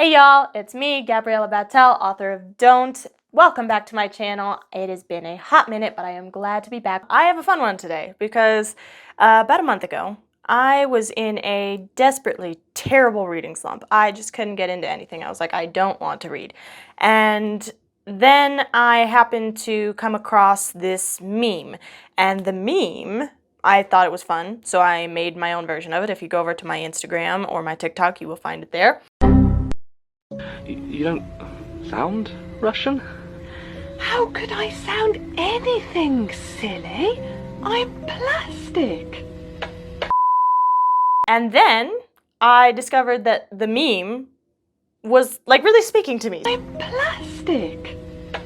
Hey y'all, it's me, Gabriella Battel, author of Don't. Welcome back to my channel. It has been a hot minute, but I am glad to be back. I have a fun one today because about a month ago, I was in a desperately terrible reading slump. I just couldn't get into anything. I was like, I don't want to read. And then I happened to come across this meme, and the meme, I thought it was fun, so I made my own version of it. If you go over to my Instagram or my TikTok, you will find it there. You don't sound Russian? How could I sound anything, silly? I'm plastic. And then I discovered that the meme was like really speaking to me. I'm plastic.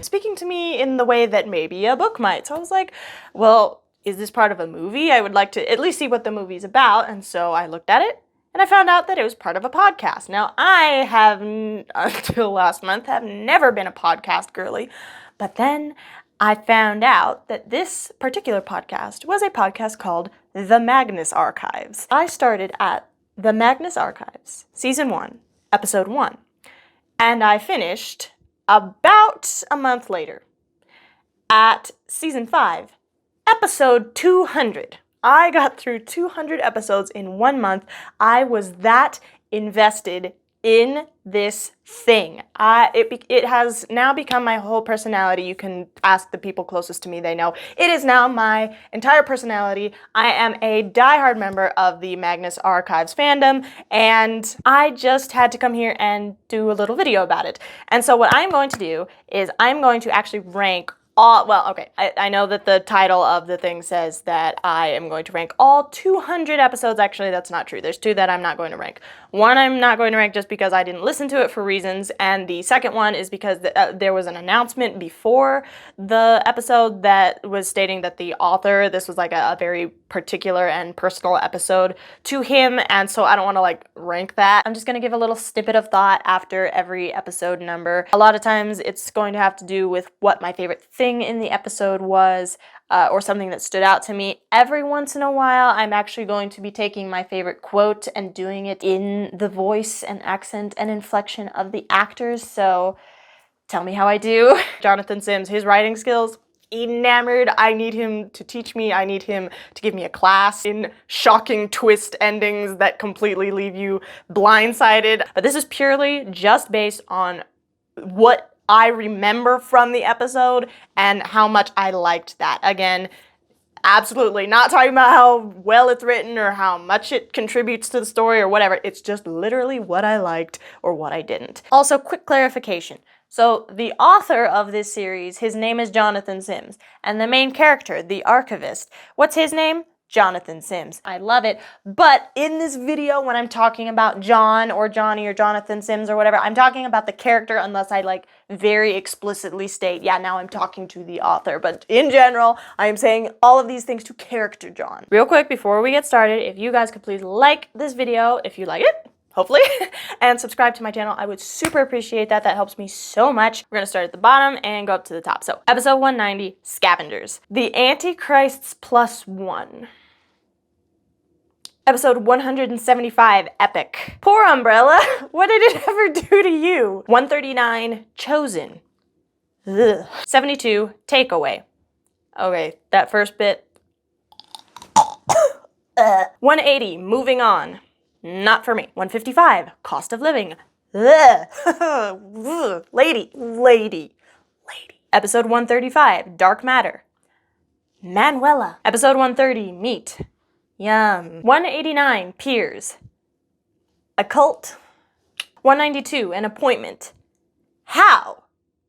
Speaking to me in the way that maybe a book might. So I was like, well, is this part of a movie? I would like to at least see what the movie's about. And so I looked at it and I found out that it was part of a podcast. Now, I have, until last month, have never been a podcast girly. But then I found out that this particular podcast was a podcast called The Magnus Archives. I started at The Magnus Archives, Season 1, Episode 1. And I finished about a month later at Season 5, Episode 200. I got through 200 episodes in 1 month. I was that invested in this thing. It has now become my whole personality. You can ask the people closest to me, they know. It is now my entire personality. I am a diehard member of the Magnus Archives fandom, and I just had to come here and do a little video about it. And so what I'm going to do is I'm going to actually rank I know that the title of the thing says that I am going to rank all 200 episodes. Actually, that's not true. There's 2 that I'm not going to rank. One I'm not going to rank just because I didn't listen to it for reasons, and the second one is because there was an announcement before the episode that was stating that the author, this was like a very particular and personal episode to him, and so I don't want to like rank that. I'm just going to give a little snippet of thought after every episode number. A lot of times it's going to have to do with what my favorite thing in the episode was, or something that stood out to me. Every once in a while, I'm actually going to be taking my favorite quote and doing it in the voice and accent and inflection of the actors, so tell me how I do. Jonathan Sims, his writing skills, enamored. I need him to teach me. I need him to give me a class in shocking twist endings that completely leave you blindsided. But this is purely just based on what I remember from the episode and how much I liked that. Again, absolutely not talking about how well it's written or how much it contributes to the story or whatever. It's just literally what I liked or what I didn't. Also, quick clarification. So the author of this series, his name is Jonathan Sims, and the main character, the archivist, what's his name? Jonathan Sims. I love it, but in this video when I'm talking about John or Johnny or Jonathan Sims or whatever, I'm talking about the character unless I like very explicitly state, yeah, now I'm talking to the author, but in general, I am saying all of these things to character John. Real quick, before we get started, if you guys could please like this video if you like it, hopefully, and subscribe to my channel. I would super appreciate that. That helps me so much. We're gonna start at the bottom and go up to the top. So, episode 190, Scavengers. The Antichrists plus 1. Episode 175, Epic. Poor Umbrella, what did it ever do to you? 139, Chosen. Ugh. 72, Takeaway. Okay, that first bit. 180, Moving On. Not for me. 155, Cost of Living. Lady. Episode 135, Dark Matter. Manuela. Episode 130, Meat. Yum. 189, Peers. Occult. 192, An Appointment. How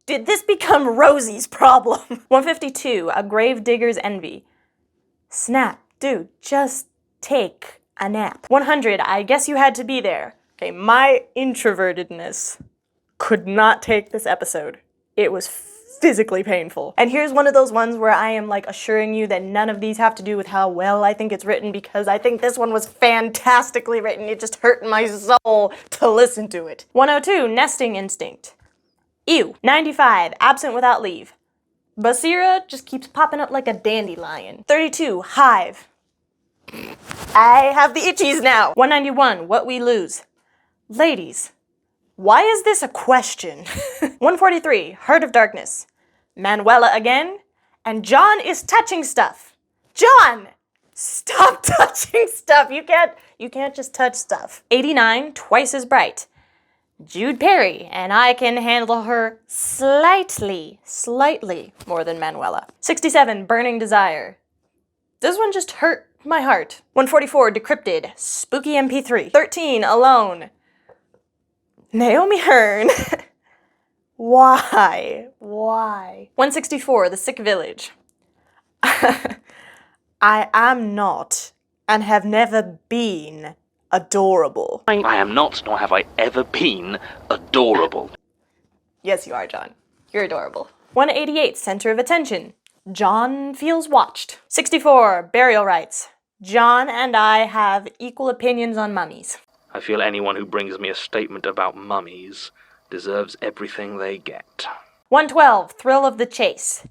did this become Rosie's problem? 152, A Gravedigger's Envy. Snap. Dude, just take a nap. 100, I Guess You Had to Be There. Okay, my introvertedness could not take this episode. It was physically painful. And here's one of those ones where I am like assuring you that none of these have to do with how well I think it's written, because I think this one was fantastically written. It just hurt my soul to listen to it. 102, Nesting Instinct. Ew. 95, Absent Without Leave. Basira just keeps popping up like a dandelion. 32, Hive. I have the itchies now. 191, What We Lose. Ladies, Why is this a question? 143, Heart of Darkness. Manuela again, and John is touching stuff. John! Stop touching stuff. You can't just touch stuff. 89, Twice as Bright. Jude Perry, and I can handle her slightly more than Manuela. 67, Burning Desire. This one just hurt my heart. 144, Decrypted, Spooky MP3. 13, Alone. Naomi Hearn. Why? 164, The Sick Village. I am not, and have never been, adorable. I am not, nor have I ever been, adorable. Yes, you are, John. You're adorable. 188, Center of Attention. John feels watched. 64, Burial Rites. John and I have equal opinions on mummies. I feel anyone who brings me a statement about mummies deserves everything they get. 112, Thrill of the Chase.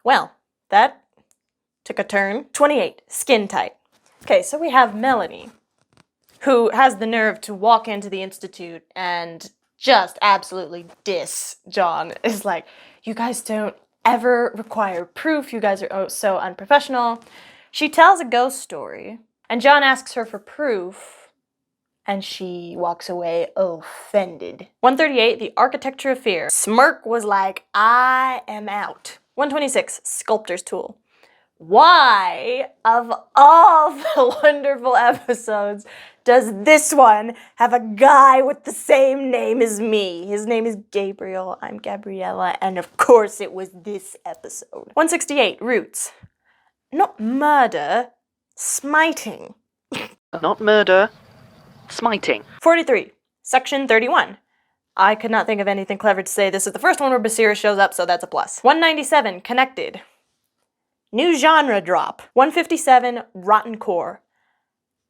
Well, that took a turn. 28, Skin Tight. Okay, so we have Melanie, who has the nerve to walk into the Institute and just absolutely diss John. Is like, you guys don't ever require proof. You guys are so unprofessional. She tells a ghost story, and John asks her for proof, and she walks away offended. 138, The Architecture of Fear. Smirk was like, I am out. 126, Sculptor's Tool. Why, of all the wonderful episodes, does this one have a guy with the same name as me? His name is Gabriel, I'm Gabriella, and of course it was this episode. 168, Roots. Not murder, smiting. Not murder, smiting. 43, Section 31. I could not think of anything clever to say. This is the first one where Basira shows up, so that's a plus. 197, Connected. New genre drop. 157, Rotten Core.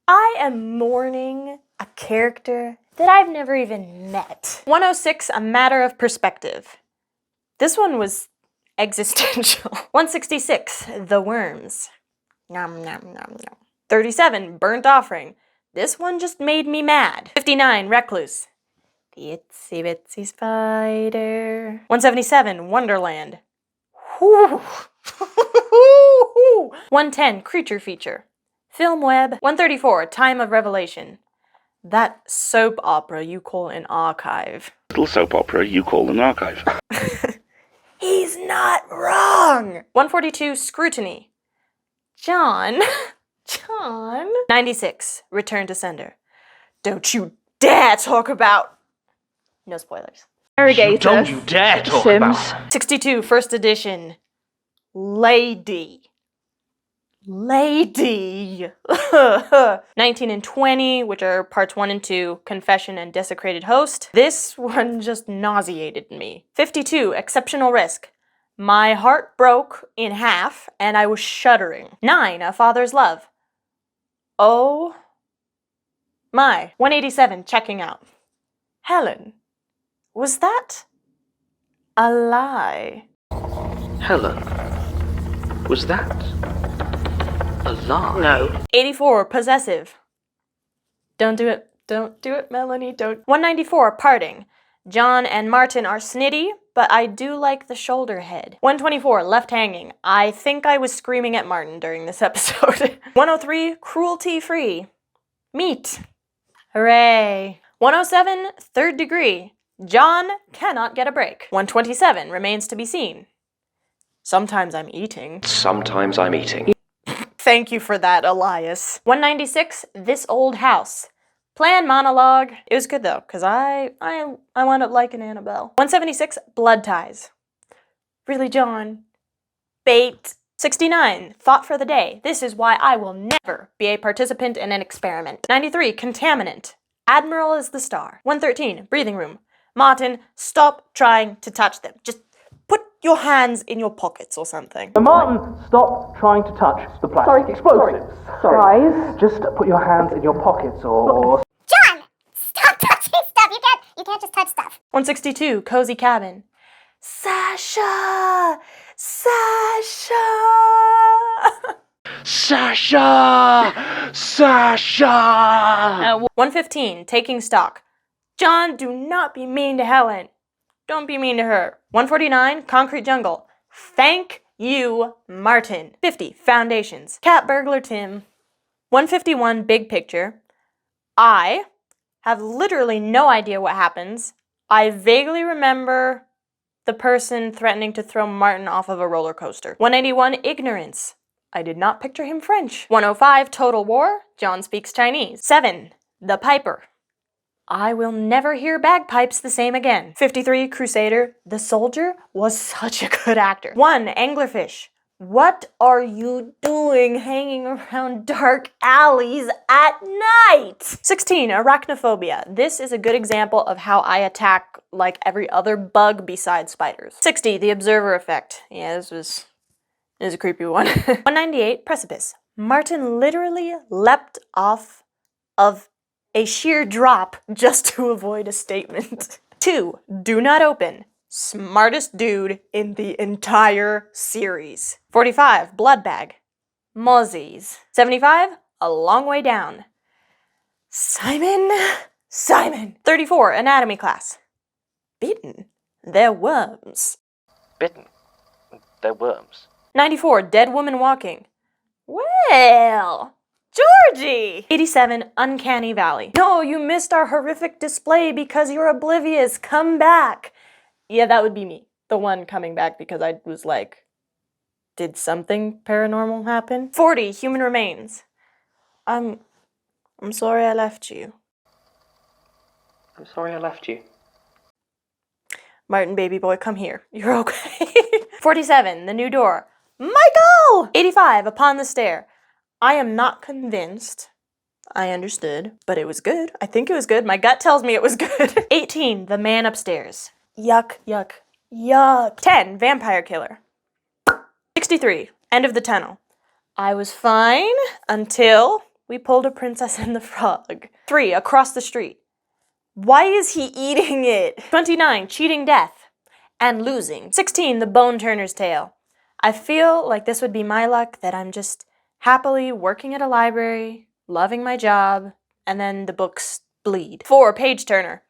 I am mourning a character that I've never even met. 106, A Matter of Perspective. This one was existential. 166, The Worms. Nom nom nom nom. 37, Burnt Offering. This one just made me mad. 59, Recluse. The itsy bitsy spider. 177, Wonderland. Whew. 110, Creature Feature. Film Web. 134, Time of Revelation. That soap opera you call an archive. Little soap opera you call an archive. He's not wrong! 142, Scrutiny. John. 96, Return to Sender. Don't you dare talk about... No spoilers. Don't you dare talk about... 62, First Edition. Lady. 19 and 20, which are parts 1 and 2, Confession and Desecrated Host. This one just nauseated me. 52, Exceptional Risk. My heart broke in half, and I was shuddering. 9, A Father's Love. Oh my. 187, Checking Out. Helen, was that a lie? Helen, was that a lie? No. 84, Possessive. Don't do it. Don't do it, Melanie. Don't. 194, Parting. John and Martin are snitty, but I do like the shoulder head. 124, Left Hanging. I think I was screaming at Martin during this episode. 103, Cruelty Free. Meat. Hooray. 107, Third Degree. John cannot get a break. 127, Remains to be Seen. Sometimes I'm eating. Sometimes I'm eating. Thank you for that, Elias. 196, This Old House. Planned monologue. It was good though, because I wound up liking Annabelle. 176, Blood Ties. Really, John? Bait. 69, Thought for the Day. This is why I will never be a participant in an experiment. 93, Contaminant. Admiral is the star. 113, Breathing Room. Martin, stop trying to touch them. Just put your hands in your pockets or something. Martin, stop trying to touch the plastic explosives. Sorry. Just put your hands in your pockets or... John! Stop touching stuff! You can't just touch stuff. 162, Cozy Cabin. Sasha! Sasha! Sasha! Sasha! 115, Taking Stock. John, do not be mean to Helen. Don't be mean to her. 149, Concrete Jungle. Thank you, Martin. 50, Foundations. Cat Burglar Tim. 151, Big Picture. I have literally no idea what happens. I vaguely remember the person threatening to throw Martin off of a roller coaster. 181, Ignorance. I did not picture him French. 105, Total War. John speaks Chinese. 7, The Piper. I will never hear bagpipes the same again. 53, Crusader. The soldier was such a good actor. 1, Anglerfish. What are you doing hanging around dark alleys at night? 16, Arachnophobia. This is a good example of how I attack like every other bug besides spiders. 60, The Observer Effect. Yeah, this was a creepy one. 198, Precipice. Martin literally leapt off of a sheer drop just to avoid a statement. 2, Do Not Open. Smartest dude in the entire series. 45, Blood Bag. Mozzies. 75, A Long Way Down. Simon. 34, Anatomy Class. Bitten. They're worms. Bitten. They're worms. 94, Dead Woman Walking. Well, Georgie! 87, Uncanny Valley. No, you missed our horrific display because you're oblivious. Come back. Yeah, that would be me. The one coming back because I was like, did something paranormal happen? 40, Human Remains. I'm sorry I left you. I'm sorry I left you. Martin, baby boy, come here. You're okay. 47, The New Door. Michael! 85, Upon the Stair. I am not convinced. I understood, but it was good. I think it was good. My gut tells me it was good. 18, The Man Upstairs. Yuck, yuck, yuck. 10, Vampire Killer. 63, End of the Tunnel. I was fine until we pulled a Princess and the Frog. 3, Across the Street. Why is he eating it? 29, Cheating Death and Losing. 16, The Bone Turner's Tale. I feel like this would be my luck, that I'm just happily working at a library, loving my job, and then the books bleed. 4, Page Turner.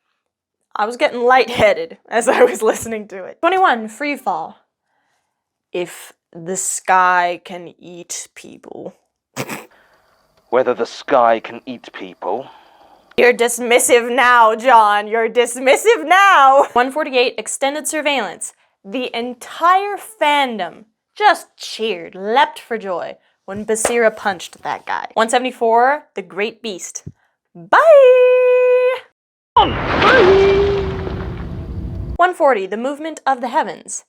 I was getting lightheaded as I was listening to it. 21, Free Fall. If the sky can eat people. Whether the sky can eat people. You're dismissive now, John. You're dismissive now. 148, Extended Surveillance. The entire fandom just cheered, leapt for joy when Basira punched that guy. 174, The Great Beast. Bye! 140, The Movement of the Heavens.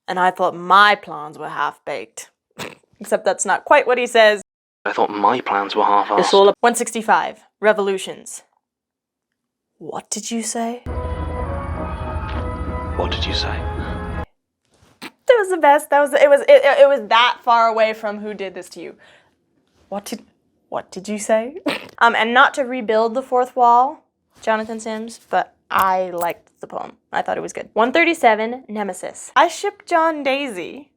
And I thought my plans were half-baked. Except that's not quite what he says. I thought my plans were half-assed. It's all 165, Revolutions. What did you say? What did you say? That was the best. It was that far away from Who Did This to You. What did you say? And not to rebuild the fourth wall, Jonathan Sims, but I liked the poem. I thought it was good. 137, Nemesis. I ship John Daisy.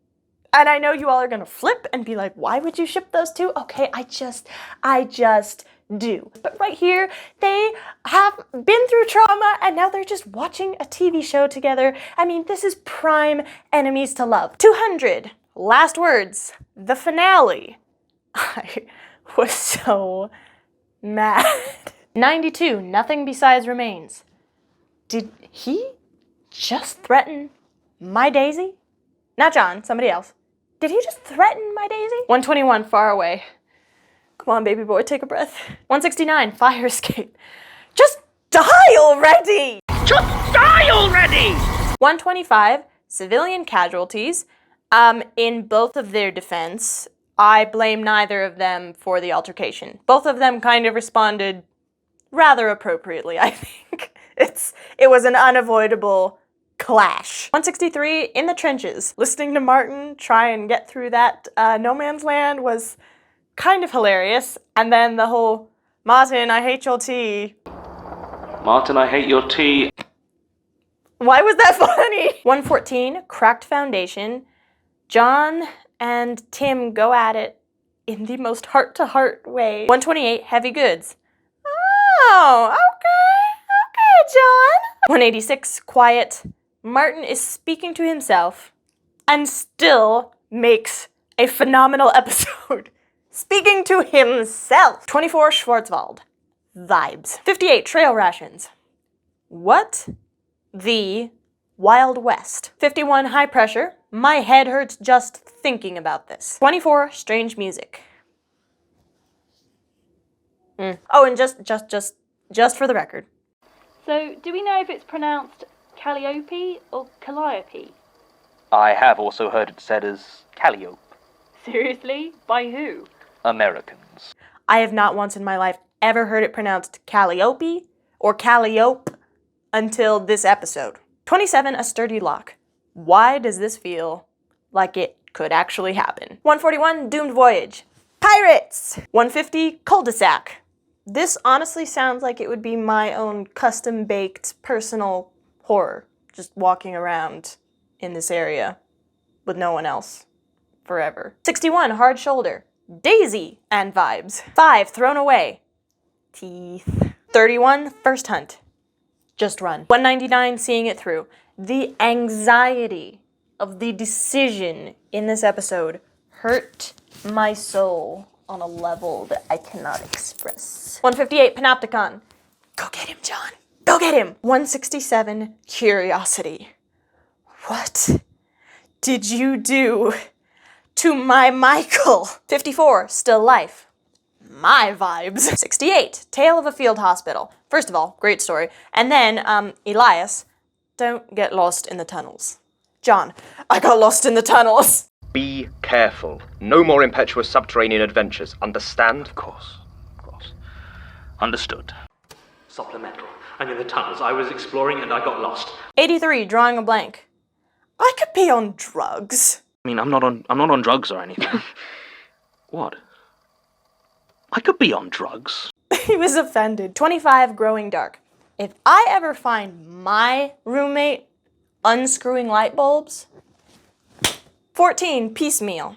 And I know you all are gonna flip and be like, why would you ship those two? Okay, I just do. But right here, they have been through trauma and now they're just watching a TV show together. I mean, this is prime enemies to love. 200, Last Words, the finale. I was so mad. 92, Nothing Besides Remains. Did he just threaten my Daisy? Not John, somebody else. Did he just threaten my Daisy? 121, Far Away. Come on, baby boy, take a breath. 169, Fire Escape. Just die already! Just die already! 125, Civilian Casualties. In both of their defense, I blame neither of them for the altercation. Both of them kind of responded rather appropriately, I think. It was an unavoidable clash. 163, In the Trenches. Listening to Martin try and get through that no man's land was kind of hilarious. And then the whole, Martin, I hate your tea. Martin, I hate your tea. Why was that funny? 114, Cracked Foundation. John and Tim go at it in the most heart-to-heart way. 128, Heavy Goods. Oh, okay, John! 186, quiet. Martin is speaking to himself and still makes a phenomenal episode. Speaking to himself. 24, Schwarzwald. Vibes. 58, trail rations. What the Wild West. 51, high pressure. My head hurts just thinking about this. 24, strange music. Oh, and just for the record. So, do we know if it's pronounced Calliope or Calliope? I have also heard it said as Calliope. Seriously? By who? Americans. I have not once in my life ever heard it pronounced Calliope or Calliope until this episode. 27, a sturdy lock. Why does this feel like it could actually happen? 141, doomed voyage. Pirates! 150, cul-de-sac. This honestly sounds like it would be my own custom-baked personal horror, just walking around in this area with no one else forever. 61, hard shoulder. Daisy and vibes. 5, thrown away. Teeth. 31, first hunt. Just run. 199, seeing it through. The anxiety of the decision in this episode hurt my soul on a level that I cannot express. 158, Panopticon. Go get him, John. Go get him. 167, curiosity. What did you do to my Michael? 54, still life. My vibes. 68, tale of a field hospital. First of all, great story. And then, Elias, don't get lost in the tunnels. John, I got lost in the tunnels. Be careful. No more impetuous subterranean adventures. Understand? Of course. Understood. Supplemental. I'm in the tunnels. I was exploring and I got lost. 83, drawing a blank. I could be on drugs. I mean, I'm not on drugs or anything. What? I could be on drugs. He was offended. 25, growing dark. If I ever find my roommate unscrewing light bulbs. 14, piecemeal.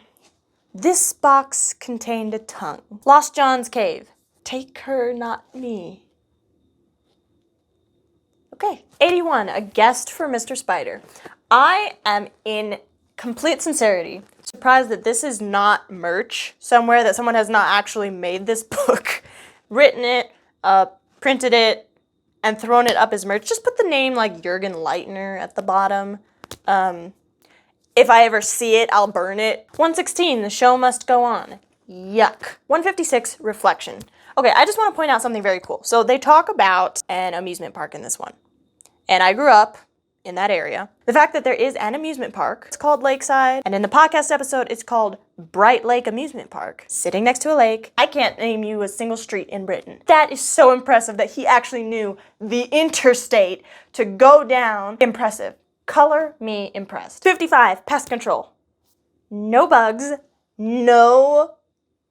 This box contained a tongue. Lost John's cave. Take her, not me. Okay. 81, a guest for Mr. Spider. I am in complete sincerity surprised that this is not merch somewhere, that someone has not actually made this book, written it, printed it, and thrown it up as merch. Just put the name like Jürgen Leitner at the bottom. If I ever see it, I'll burn it. 116, the show must go on. Yuck. 156, reflection. Okay, I just want to point out something very cool. So they talk about an amusement park in this one. And I grew up in that area. The fact that there is an amusement park, it's called Lakeside, and in the podcast episode, it's called Bright Lake Amusement Park. Sitting next to a lake. I can't name you a single street in Britain. That is so impressive that he actually knew the interstate to go down. Impressive. Color me impressed. 55, pest control. No bugs. No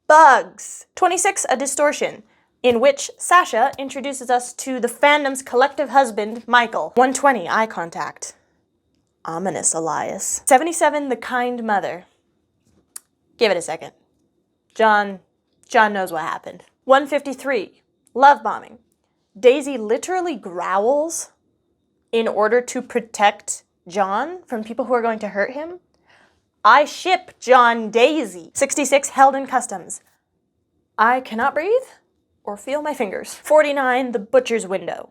bugs. 26, a distortion, in which Sasha introduces us to the fandom's collective husband, Michael. 120, eye contact. Ominous, Elias. 77, the kind mother. Give it a second. John knows what happened. 153, love bombing. Daisy literally growls in order to protect John from people who are going to hurt him. I ship John Daisy. 66, held in customs. I cannot breathe or feel my fingers. 49, the butcher's window.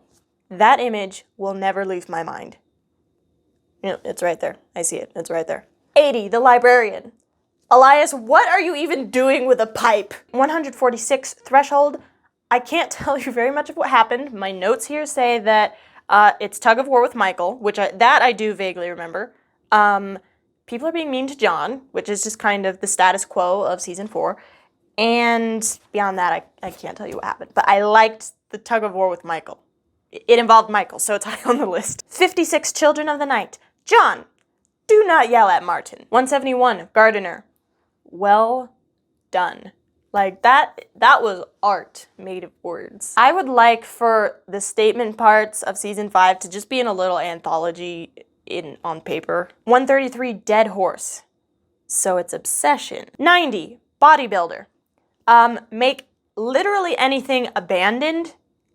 That image will never leave my mind. You know, it's right there. I see it. It's right there. 80, the librarian. Elias, what are you even doing with a pipe? 146, threshold. I can't tell you very much of what happened. My notes here say that it's tug of war with Michael, which I do vaguely remember. People are being mean to John, which is just kind of the status quo of season 4. And beyond that, I can't tell you what happened. But I liked the tug of war with Michael. It involved Michael, so it's high on the list. 56, Children of the Night. John, do not yell at Martin. 171, Gardener. Well done. Like, that was art made of words. I would like for the statement parts of season 5 to just be in a little anthology on paper. 133, Dead Horse. So it's obsession. 90, Bodybuilder. Make literally anything abandoned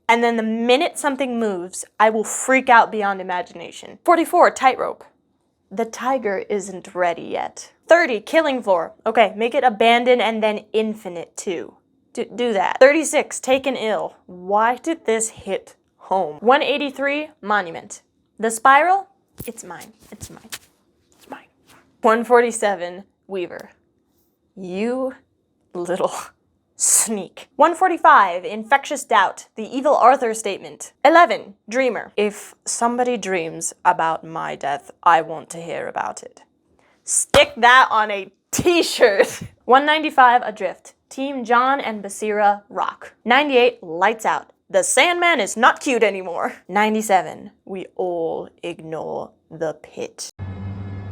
And then the minute something moves, I will freak out beyond imagination. 44, tightrope. The tiger isn't ready yet. 30, killing floor. Okay, make it abandoned and then infinite too. Do that. 36, taken ill. Why did this hit home? 183, monument. The spiral, it's mine. It's mine. It's mine. 147, weaver. You little sneak. 145, infectious doubt. The evil Arthur statement. 11, dreamer. If somebody dreams about my death, I want to hear about it. Stick that on a t-shirt. 195, adrift. Team John and Basira rock. 98, lights out. The Sandman is not cute anymore. 97, we all ignore the pit.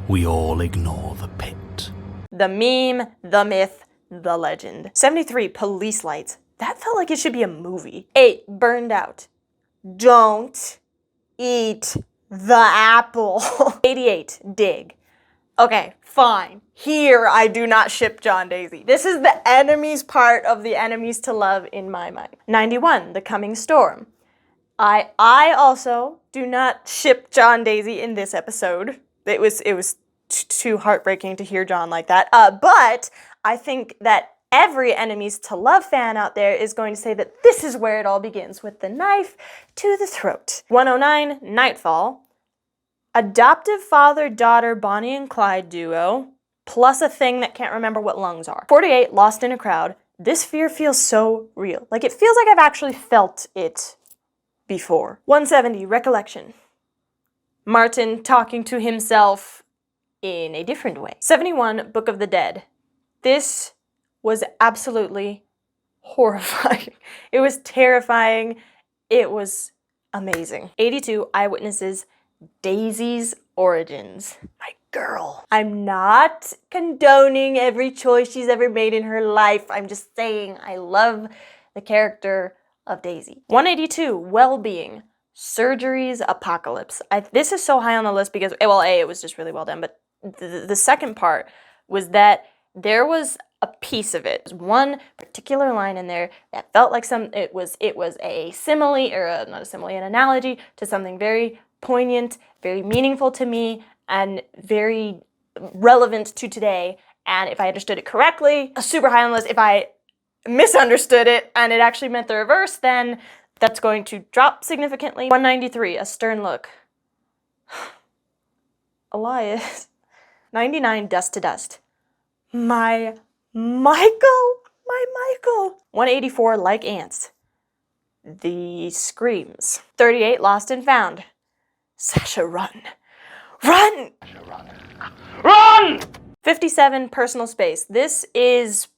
We all ignore the pit. The meme, the myth, the legend. 73, police lights. That felt like it should be a movie. 8, burned out. Don't eat the apple. 88, dig. Okay, fine. Here I do not ship John Daisy. This is the enemies part of the enemies to love in my mind. 91, the coming storm. I also do not ship John Daisy in this episode. It was too heartbreaking to hear John like that. But I think that every enemies to love fan out there is going to say that this is where it all begins, with the knife to the throat. 109, nightfall. Adoptive father-daughter Bonnie and Clyde duo, plus a thing that can't remember what lungs are. 48, lost in a crowd. This fear feels so real. Like, it feels like I've actually felt it before. 170, recollection. Martin talking to himself in a different way. 71, Book of the Dead. This was absolutely horrifying. It was terrifying. It was amazing. 82, eyewitnesses. Daisy's origins. My girl. I'm not condoning every choice she's ever made in her life. I'm just saying I love the character of Daisy. 182, well-being. Surgery's apocalypse. This is so high on the list because, well, A, it was just really well done, but the second part was that there was a piece of it. There's one particular line in there that felt like it was a simile, or not a simile, an analogy to something very poignant, very meaningful to me, and very relevant to today. And if I understood it correctly, super high on the list. If I misunderstood it and it actually meant the reverse, then that's going to drop significantly. 193, a stern look. Elias. 99, dust to dust. My Michael. 184, like ants. The screams. 38, lost and found. Sasha, run. Run! Run! 57, personal space. This is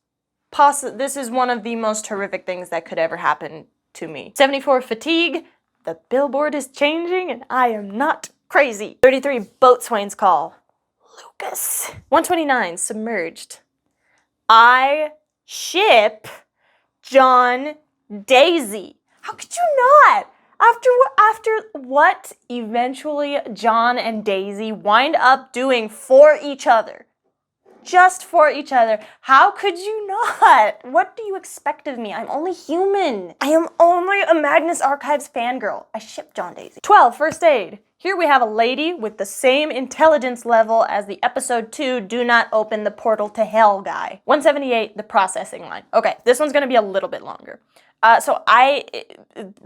one of the most horrific things that could ever happen to me. 74, fatigue. The billboard is changing and I am not crazy. 33, boatswain's call. Lucas. 129, submerged. I ship John Daisy. How could you not? After what eventually John and Daisy wind up doing for each other. Just for each other. How could you not? What do you expect of me? I'm only human. I am only a Magnus Archives fangirl. I ship John Daisy. 12, first aid. Here we have a lady with the same intelligence level as the episode 2 do not open the portal to hell guy. 178, the processing line. Okay, this one's gonna be a little bit longer. So I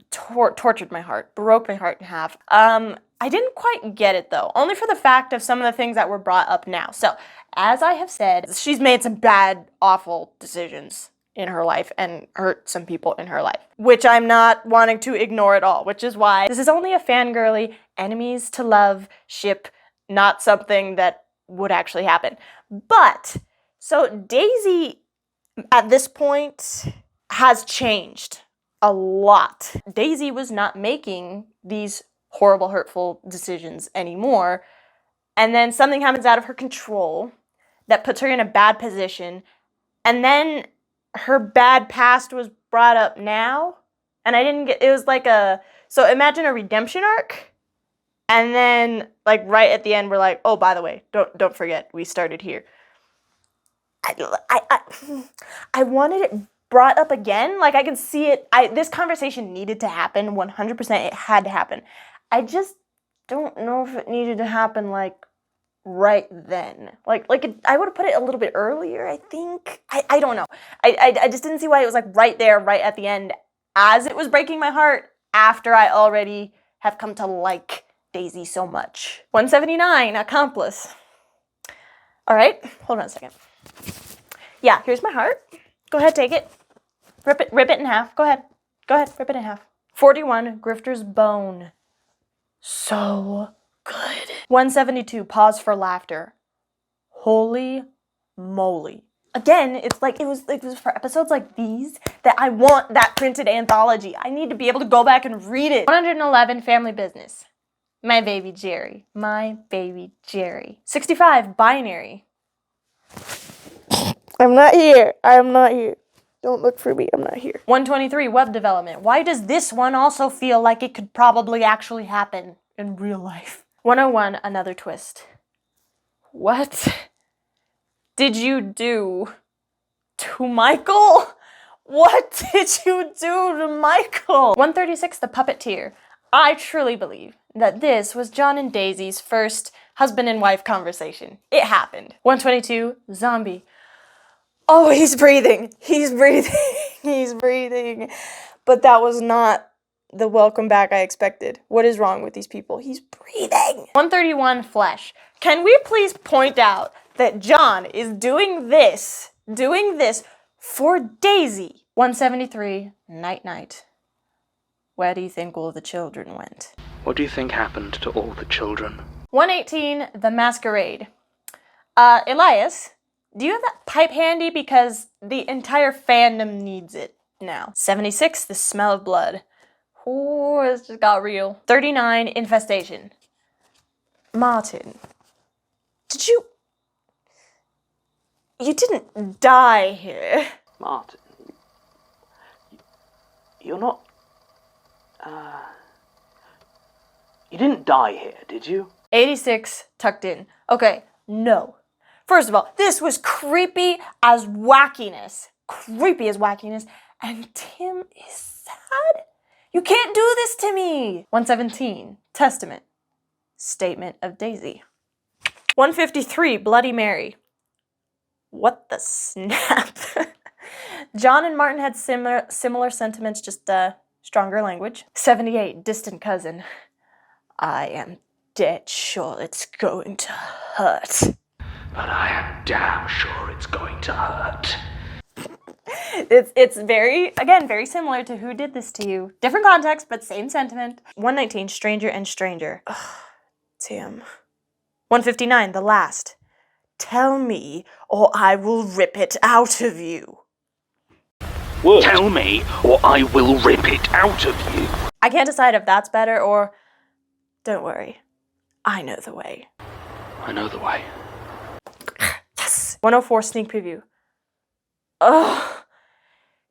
tortured my heart, broke my heart in half. I didn't quite get it though, only for the fact of some of the things that were brought up now. So, as I have said, she's made some bad, awful decisions in her life and hurt some people in her life, which I'm not wanting to ignore at all, which is why this is only a fangirly, enemies to love ship, not something that would actually happen. But, so Daisy, at this point, has changed a lot. Daisy was not making these horrible, hurtful decisions anymore. And then something happens out of her control that puts her in a bad position. And then her bad past was brought up now. And I didn't get, it was like so imagine a redemption arc. And then like right at the end, we're like, oh, by the way, don't forget, we started here. I wanted it brought up again. Like, I can see it. This conversation needed to happen. 100%. It had to happen. I just don't know if it needed to happen, like, right then. I would have put it a little bit earlier, I think. I don't know. I just didn't see why it was, like, right there, right at the end, as it was breaking my heart, after I already have come to like Daisy so much. 179, accomplice. All right, hold on a second. Yeah, here's my heart. Go ahead, take it. Rip it in half. Go ahead, rip it in half. 41, Grifter's bone. So good. 172, pause for laughter. Holy moly. Again, it's like it was for episodes like these that I want that printed anthology. I need to be able to go back and read it. 111, family business. My baby Jerry. 65, binary. I'm not here. Don't look for me. I'm not here. 123, web development. Why does this one also feel like it could probably actually happen in real life? 101, another twist. What did you do to Michael? What did you do to Michael? 136, the puppeteer. I truly believe that this was John and Daisy's first husband and wife conversation. It happened. 122, zombie. Oh, he's breathing. He's breathing. But that was not the welcome back I expected. What is wrong with these people? He's breathing. 131, flesh. Can we please point out that John is doing this for Daisy? 173, night. Where do you think all the children went? What do you think happened to all the children? 118, the masquerade. Elias, do you have that pipe handy? Because the entire fandom needs it now. 76, the smell of blood. Ooh, this just got real. 39, infestation. Martin, you didn't die here. Martin, you're not... You didn't die here, did you? 86, tucked in. Okay, no. First of all, this was creepy as wackiness. And Tim is sad. You can't do this to me. 117, testament. Statement of Daisy. 153, Bloody Mary. What the snap? John and Martin had similar sentiments, just stronger language. 78, distant cousin. I am dead sure it's going to hurt. But I am damn sure it's going to hurt. It's very similar to Who Did This to You. Different context, but same sentiment. 119, stranger and stranger. Ugh, Tim. 159, the last. Tell me, or I will rip it out of you. What? Tell me, or I will rip it out of you. I can't decide if that's better or... Don't worry. I know the way. I know the way. Yes! 104, sneak preview. Ugh.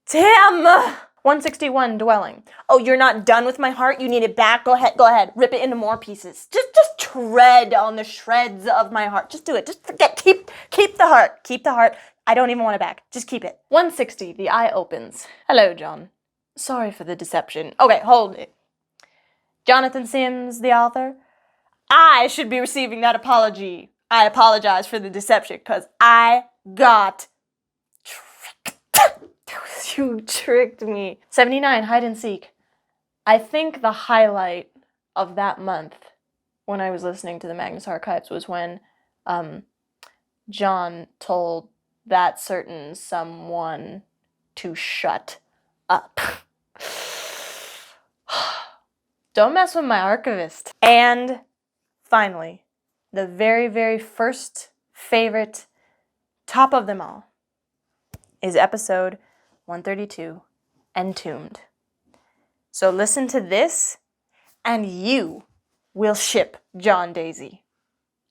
Tim! 161, dwelling. Oh, you're not done with my heart? You need it back? Go ahead. Rip it into more pieces. Just tread on the shreds of my heart. Just do it. Just forget. Keep the heart. Keep the heart. I don't even want it back. Just keep it. 160, the eye opens. Hello, John. Sorry for the deception. Okay, hold it. Jonathan Sims, the author. I should be receiving that apology. I apologize for the deception because I got tricked. You tricked me. 79, hide and seek. I think the highlight of that month when I was listening to the Magnus Archives was when John told that certain someone to shut up. Don't mess with my archivist. And finally, the very, very first favorite, top of them all, is episode 132, Entombed. So listen to this, and you will ship John Daisy.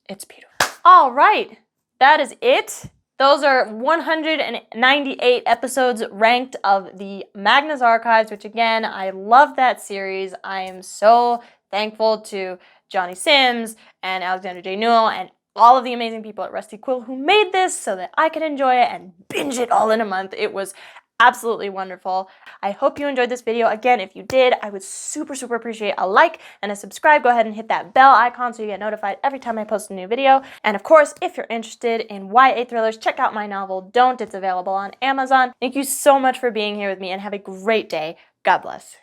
It's beautiful. All right, that is it. Those are 198 episodes ranked of the Magnus Archives, which again, I love that series. I am so thankful to Johnny Sims and Alexander J. Newell and all of the amazing people at Rusty Quill who made this so that I could enjoy it and binge it all in a month. It was absolutely wonderful. I hope you enjoyed this video. Again, if you did, I would super appreciate a like and a subscribe. Go ahead and hit that bell icon so you get notified every time I post a new video. And of course, if you're interested in YA thrillers, check out my novel, Don't. It's available on Amazon. Thank you so much for being here with me and have a great day. God bless.